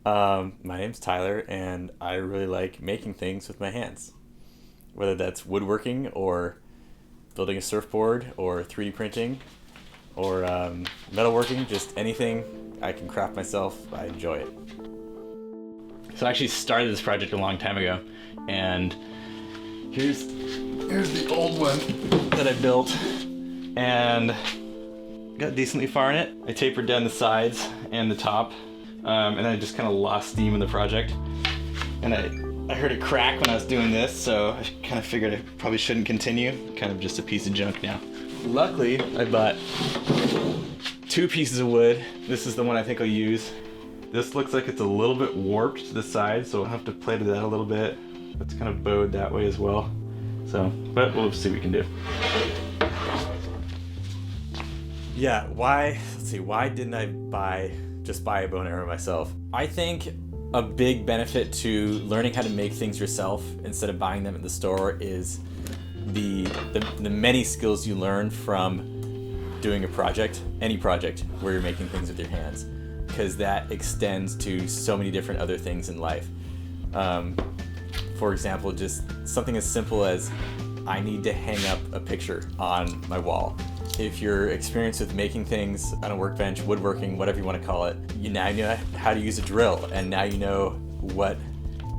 My name's Tyler, and I really like making things with my hands. Whether that's woodworking or building a surfboard or 3D printing or metalworking, just anything I can craft myself, I enjoy it. So I actually started this project a long time ago, and here's the old one that I built, and got decently far in it. I tapered down the sides and the top, and then I just kind of lost steam in the project. And I heard it crack when I was doing this, so I kind of figured I probably shouldn't continue. Kind of just a piece of junk now. Luckily, I bought 2 pieces of wood. This is the one I think I'll use. This looks like it's a little bit warped to the side, so I'll have to play to that a little bit. It's kind of bowed that way as well. So, but we'll see what we can do. Yeah, why didn't I just buy a bow and arrow myself? I think a big benefit to learning how to make things yourself instead of buying them at the store is the many skills you learn from doing a project, any project where you're making things with your hands, because that extends to so many different other things in life. For example, just something as simple as I need to hang up a picture on my wall. If you're experienced with making things on a workbench, woodworking, whatever you want to call it, you now know how to use a drill, and now you know what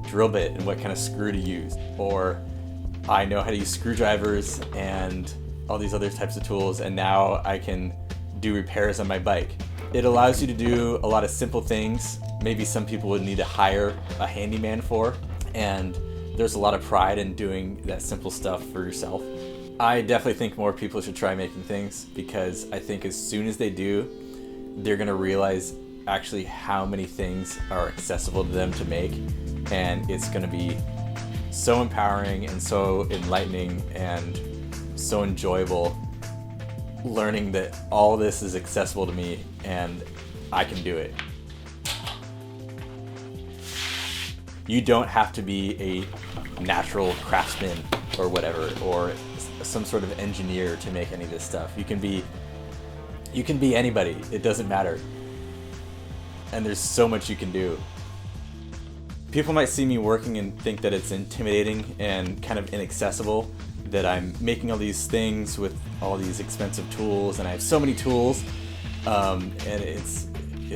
drill bit and what kind of screw to use. Or I know how to use screwdrivers and all these other types of tools, and now I can do repairs on my bike. It allows you to do a lot of simple things maybe some people would need to hire a handyman for, and there's a lot of pride in doing that simple stuff for yourself. I definitely think more people should try making things, because I think as soon as they do, they're gonna realize actually how many things are accessible to them to make, and it's gonna be so empowering and so enlightening and so enjoyable learning that all this is accessible to me and I can do it. You don't have to be a natural craftsman or whatever, or some sort of engineer to make any of this stuff. You can be anybody. It doesn't matter. And there's so much you can do. People might see me working and think that it's intimidating and kind of inaccessible, that I'm making all these things with all these expensive tools, and I have so many tools, and it's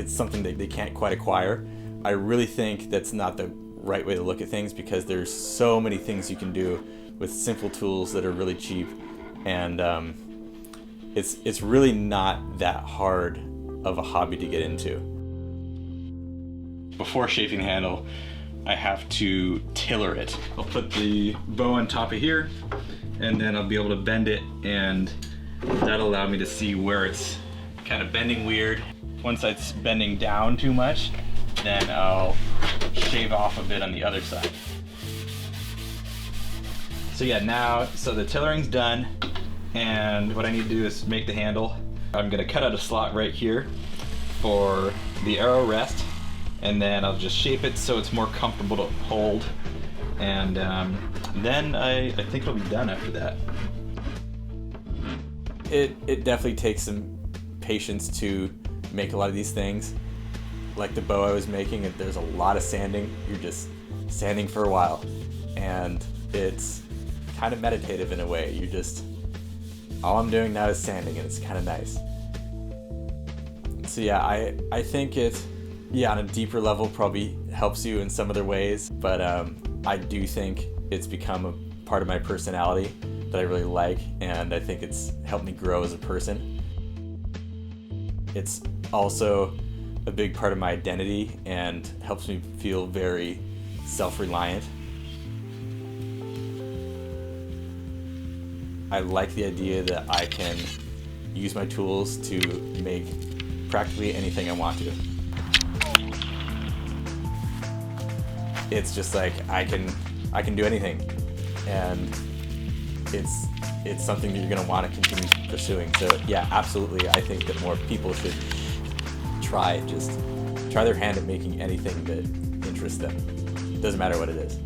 something that they can't quite acquire. I really think that's not the right way to look at things, because there's so many things you can do with simple tools that are really cheap, and it's really not that hard of a hobby to get into. Before shaping the handle, I have to tiller it. I'll put the bow on top of here, and then I'll be able to bend it, and that'll allow me to see where it's kind of bending weird. Once it's bending down too much, then I'll shave off a bit on the other side. So yeah, so the tillering's done, and what I need to do is make the handle. I'm gonna cut out a slot right here for the arrow rest, and then I'll just shape it so it's more comfortable to hold, and then I think it'll be done after that. It definitely takes some patience to make a lot of these things. Like the bow I was making, there's a lot of sanding. You're just sanding for a while, and it's kind of meditative in a way. All I'm doing now is sanding, and it's kind of nice. So yeah, I think it, on a deeper level, probably helps you in some other ways, but I do think it's become a part of my personality that I really like, and I think it's helped me grow as a person. It's also a big part of my identity and helps me feel very self-reliant. I like the idea that I can use my tools to make practically anything I want to. It's just like I can do anything, and it's something that you're going to want to continue pursuing. So yeah, absolutely, I think that more people should try their hand at making anything that interests them. Doesn't matter what it is.